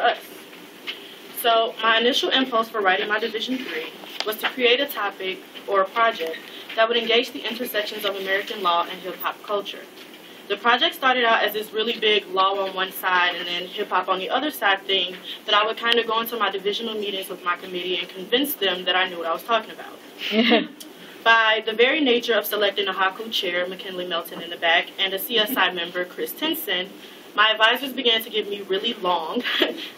us. So my initial impulse for writing my Division 3 was to create a topic or a project that would engage the intersections of American law and hip-hop culture. The project started out as this really big law on one side and then hip-hop on the other side thing that I would kind of go into my divisional meetings with my committee and convince them that I knew what I was talking about. By the very nature of selecting a Haku chair, McKinley Melton in the back, and a CSI member, Chris Tinson, my advisors began to give me really long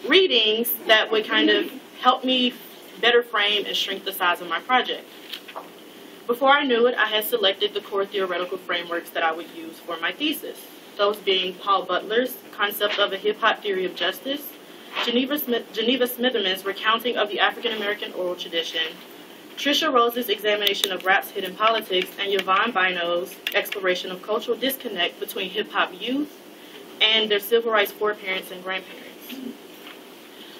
readings that would kind of help me better frame and shrink the size of my project. Before I knew it, I had selected the core theoretical frameworks that I would use for my thesis, those being Paul Butler's Concept of a Hip-Hop Theory of Justice, Geneva Smitherman's recounting of the African-American oral tradition, Trisha Rose's examination of rap's hidden politics, and Yvonne Bino's exploration of cultural disconnect between hip-hop youth and their civil rights foreparents and grandparents.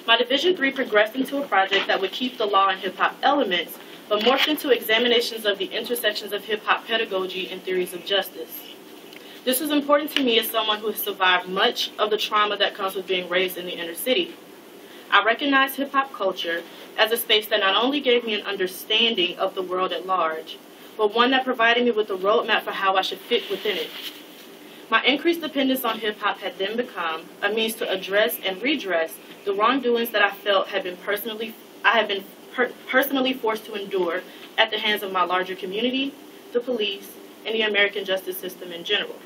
My Division 3 progressed into a project that would keep the law and hip-hop elements, but morphed into examinations of the intersections of hip-hop pedagogy and theories of justice. This was important to me as someone who has survived much of the trauma that comes with being raised in the inner city. I recognized hip-hop culture as a space that not only gave me an understanding of the world at large, but one that provided me with a roadmap for how I should fit within it. My increased dependence on hip-hop had then become a means to address and redress the wrongdoings that I felt had been personally forced to endure at the hands of my larger community, the police, and the American justice system in general.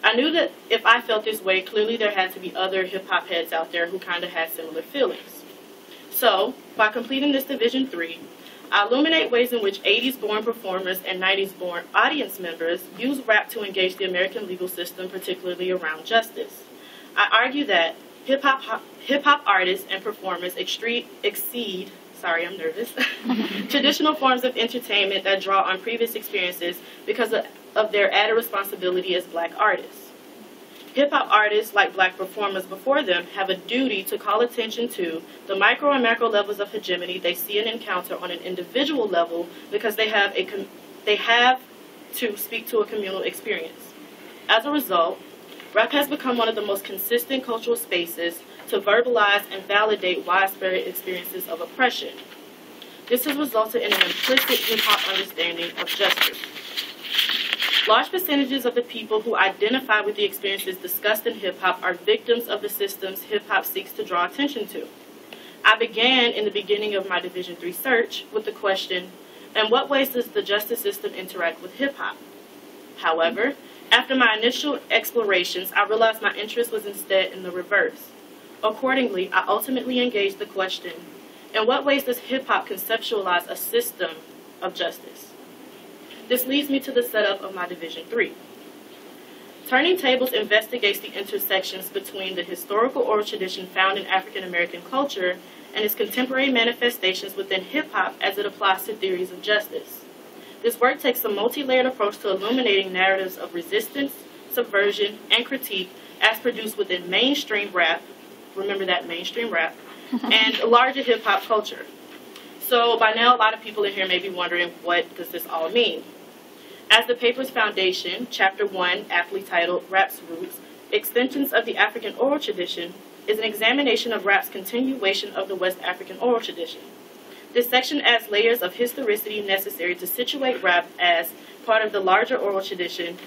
I knew that if I felt this way, clearly there had to be other hip-hop heads out there who kind of had similar feelings. So, by completing this Division 3, I illuminate ways in which 80s-born performers and 90s-born audience members use rap to engage the American legal system, particularly around justice. I argue that hip-hop artists and performers exceed traditional forms of entertainment that draw on previous experiences because of their added responsibility as black artists. Hip-hop artists, like black performers before them, have a duty to call attention to the micro and macro levels of hegemony they see and encounter on an individual level because they have to speak to a communal experience. As a result, rap has become one of the most consistent cultural spaces to verbalize and validate widespread experiences of oppression. This has resulted in an implicit hip-hop understanding of justice. Large percentages of the people who identify with the experiences discussed in hip-hop are victims of the systems hip-hop seeks to draw attention to. I began in the beginning of my Division 3 search with the question, in what ways does the justice system interact with hip-hop? However, after my initial explorations, I realized my interest was instead in the reverse. Accordingly, I ultimately engaged the question, in what ways does hip-hop conceptualize a system of justice? This leads me to the setup of my Division 3. Turning Tables investigates the intersections between the historical oral tradition found in African American culture and its contemporary manifestations within hip-hop as it applies to theories of justice. This work takes a multi-layered approach to illuminating narratives of resistance, subversion, and critique as produced within mainstream rap, remember that, mainstream rap, and larger hip-hop culture. So by now, a lot of people in here may be wondering, what does this all mean? As the paper's foundation, Chapter 1, aptly titled Rap's Roots, Extensions of the African Oral Tradition, is an examination of rap's continuation of the West African oral tradition. This section adds layers of historicity necessary to situate rap as part of the larger oral tradition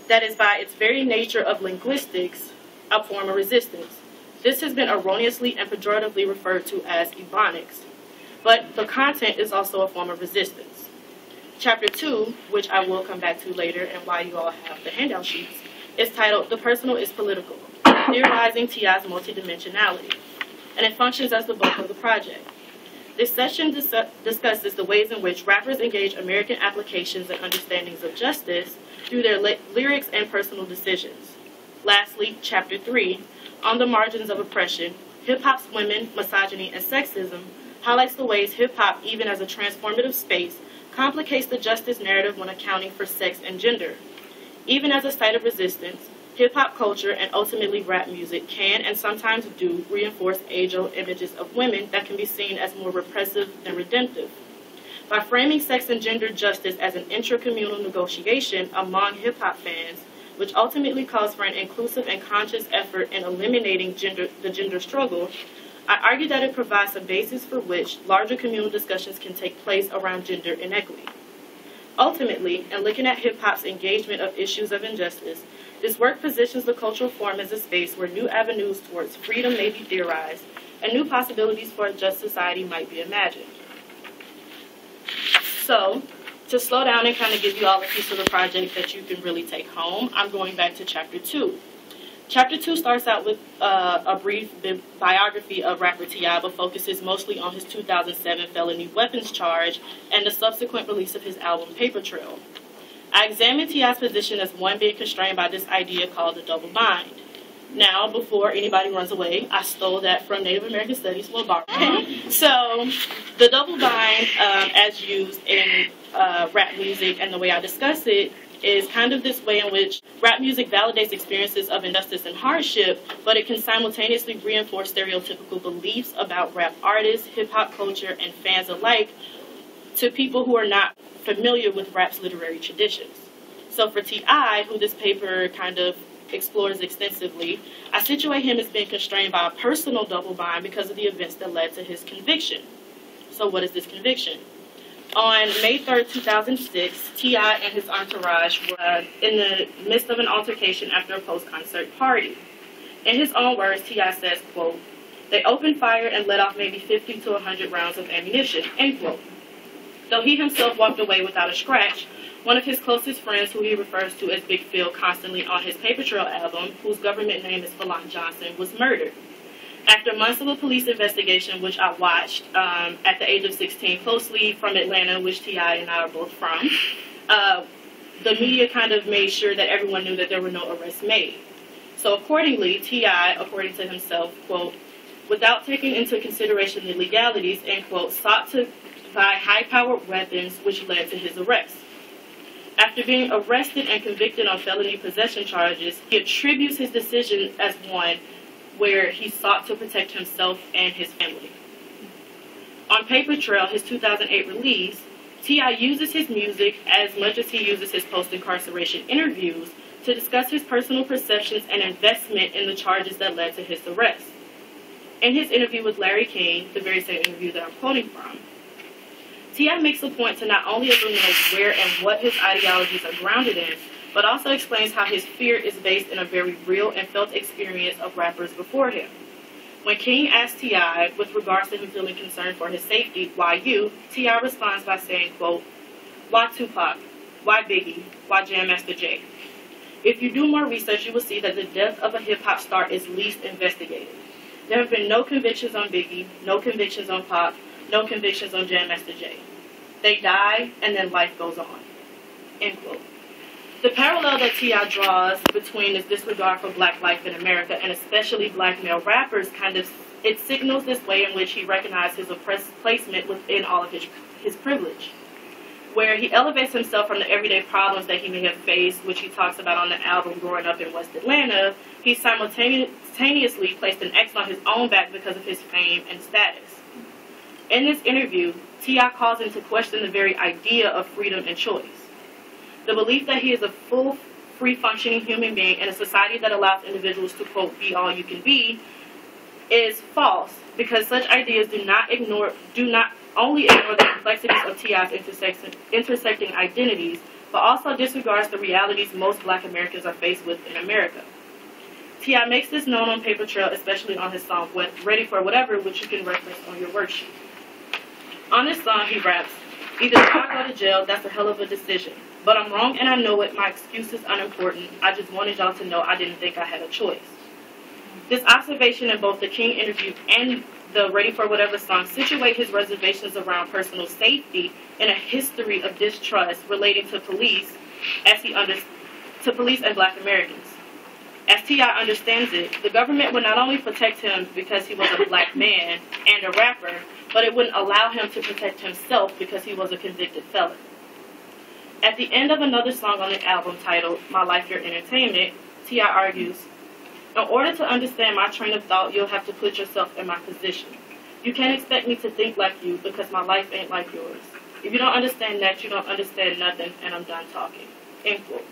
that is, by its very nature of linguistics, a form of resistance. This has been erroneously and pejoratively referred to as ebonics, but the content is also a form of resistance. Chapter 2, which I will come back to later and why you all have the handout sheets, is titled The Personal is Political, Theorizing T.I.'s Multidimensionality, and it functions as the bulk of the project. This session discusses the ways in which rappers engage American applications and understandings of justice through their lyrics and personal decisions. Lastly, Chapter 3, On the Margins of Oppression, Hip-Hop's Women, Misogyny, and Sexism, highlights the ways hip-hop, even as a transformative space, complicates the justice narrative when accounting for sex and gender. Even as a site of resistance, hip-hop culture and ultimately rap music can and sometimes do reinforce age-old images of women that can be seen as more repressive than redemptive. By framing sex and gender justice as an intracommunal negotiation among hip-hop fans, which ultimately calls for an inclusive and conscious effort in eliminating the gender struggle, I argue that it provides a basis for which larger communal discussions can take place around gender inequity. Ultimately, in looking at hip-hop's engagement of issues of injustice, this work positions the cultural form as a space where new avenues towards freedom may be theorized and new possibilities for a just society might be imagined. So, to slow down and kind of give you all a piece of the project that you can really take home, I'm going back to Chapter 2. Chapter 2 starts out with a brief biography of rapper T.I., but focuses mostly on his 2007 felony weapons charge and the subsequent release of his album Paper Trail. I examined T.I.'s position as one being constrained by this idea called the double bind. Now, before anybody runs away, I stole that from Native American Studies, well, borrowed. So, the double bind, as used in rap music and the way I discuss it, is kind of this way in which rap music validates experiences of injustice and hardship, but it can simultaneously reinforce stereotypical beliefs about rap artists, hip-hop culture, and fans alike to people who are not familiar with rap's literary traditions. So for T.I., who this paper kind of explores extensively, I situate him as being constrained by a personal double bind because of the events that led to his conviction. So what is this conviction? On May 3rd, 2006, T.I. and his entourage were in the midst of an altercation after a post-concert party. In his own words, T.I. says, quote, "They opened fire and let off maybe 50 to 100 rounds of ammunition," end quote. Though he himself walked away without a scratch, one of his closest friends, who he refers to as Big Phil constantly on his Paper Trail album, whose government name is Philon Johnson, was murdered. After months of a police investigation, which I watched at the age of 16 closely from Atlanta, which T.I. and I are both from, the media kind of made sure that everyone knew that there were no arrests made. So accordingly, T.I., according to himself, quote, "without taking into consideration the legalities," end quote, sought to buy high-powered weapons, which led to his arrest. After being arrested and convicted on felony possession charges, he attributes his decision as one where he sought to protect himself and his family. On Paper Trail, his 2008 release, T.I. uses his music as much as he uses his post-incarceration interviews to discuss his personal perceptions and investment in the charges that led to his arrest. In his interview with Larry King, the very same interview that I'm quoting from, T.I. makes a point to not only illuminate where and what his ideologies are grounded in, but also explains how his fear is based in a very real and felt experience of rappers before him. When King asked T.I. with regards to him feeling concerned for his safety, "Why you?" T.I. responds by saying, quote, "Why Tupac? Why Biggie? Why Jam Master Jay?" If you do more research, you will see that the death of a hip-hop star is least investigated. There have been no convictions on Biggie, no convictions on Pac, no convictions on Jam Master Jay. They die, and then life goes on. End quote. The parallel that T.I. draws between this disregard for black life in America and especially black male rappers it signals this way in which he recognized his oppressed placement within all of his privilege, where he elevates himself from the everyday problems that he may have faced, which he talks about on the album Growing Up in West Atlanta. He simultaneously placed an X on his own back because of his fame and status. In this interview, T.I. calls into question the very idea of freedom and choice. The belief that he is a full, free-functioning human being in a society that allows individuals to, quote, "be all you can be," is false, because such ideas do not only ignore the complexities of T.I.'s intersecting identities, but also disregards the realities most black Americans are faced with in America. T.I. makes this known on Paper Trail, especially on his song Ready for Whatever, which you can reference on your worksheet. On this song, he raps, "Either I go to jail, that's a hell of a decision. But I'm wrong and I know it. My excuse is unimportant. I just wanted y'all to know I didn't think I had a choice." This observation in both the King interview and the Ready for Whatever song situate his reservations around personal safety in a history of distrust relating to police and black Americans. As T.I. understands it, the government would not only protect him because he was a black man and a rapper, but it wouldn't allow him to protect himself because he was a convicted felon. At the end of another song on the album titled My Life, Your Entertainment, T.I. argues, "In order to understand my train of thought, you'll have to put yourself in my position. You can't expect me to think like you because my life ain't like yours. If you don't understand that, you don't understand nothing, and I'm done talking." End quote.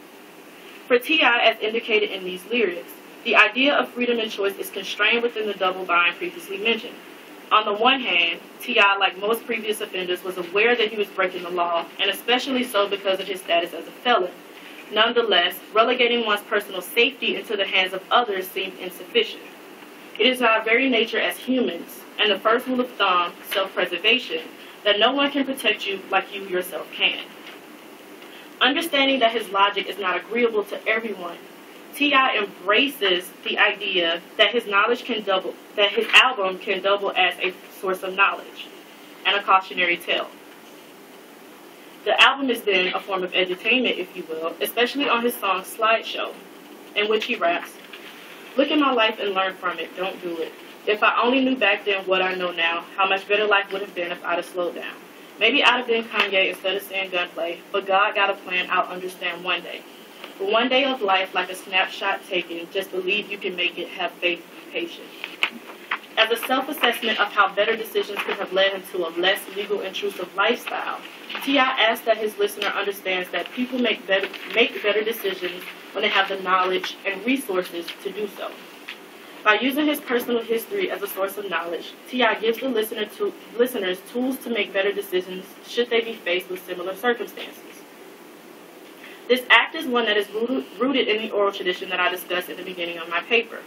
For T.I., as indicated in these lyrics, the idea of freedom and choice is constrained within the double bind previously mentioned. On the one hand, T.I., like most previous offenders, was aware that he was breaking the law, and especially so because of his status as a felon. Nonetheless, relegating one's personal safety into the hands of others seemed insufficient. It is our very nature as humans, and the first rule of thumb, self-preservation, that no one can protect you like you yourself can. Understanding that his logic is not agreeable to everyone, T.I. embraces the idea that his knowledge can double, that his album can double as a source of knowledge and a cautionary tale. The album is then a form of edutainment, if you will, especially on his song Slideshow, in which he raps, "Look at my life and learn from it, don't do it. If I only knew back then what I know now, how much better life would have been if I'd have slowed down. Maybe I'd have been Kanye instead of saying gunplay, but God got a plan I'll understand one day. For one day of life, like a snapshot taken, just believe you can make it, have faith, be patient." As a self-assessment of how better decisions could have led him to a less legal intrusive lifestyle, T.I. asks that his listener understands that people make better decisions when they have the knowledge and resources to do so. By using his personal history as a source of knowledge, T.I. gives the listeners tools to make better decisions should they be faced with similar circumstances. This act is one that is rooted in the oral tradition that I discussed at the beginning of my paper.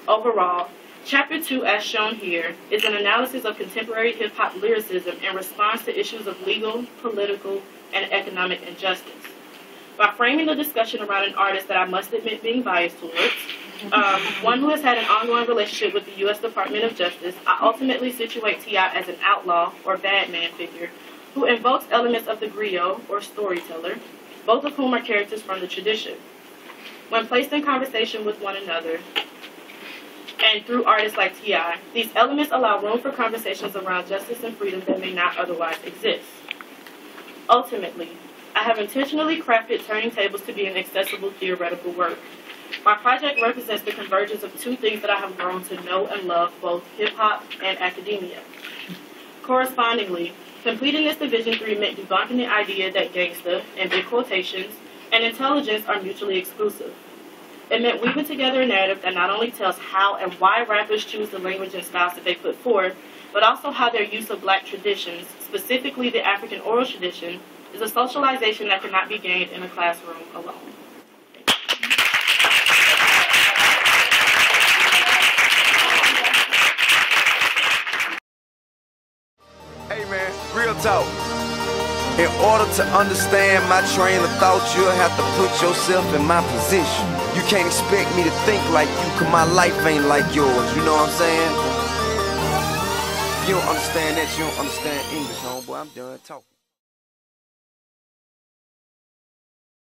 Overall, Chapter 2, as shown here, is an analysis of contemporary hip-hop lyricism in response to issues of legal, political, and economic injustice. By framing the discussion around an artist that I must admit being biased towards, one who has had an ongoing relationship with the U.S. Department of Justice, I ultimately situate T.I. as an outlaw or bad man figure who invokes elements of the griot or storyteller, both of whom are characters from the tradition. When placed in conversation with one another, and through artists like T.I., these elements allow room for conversations around justice and freedom that may not otherwise exist. Ultimately, I have intentionally crafted Turning Tables to be an accessible theoretical work. My project represents the convergence of two things that I have grown to know and love, both hip-hop and academia. Correspondingly, completing this Division 3 meant debunking the idea that gangsta, in big quotations, and intelligence are mutually exclusive. It meant weaving together a narrative that not only tells how and why rappers choose the language and styles that they put forth, but also how their use of black traditions, specifically the African oral tradition, is a socialization that cannot be gained in a classroom alone. Hey man, real talk. In order to understand my train of thought, you'll have to put yourself in my position. You can't expect me to think like you, cause my life ain't like yours, you know what I'm saying? If you don't understand that, you don't understand English, homeboy. I'm done talking.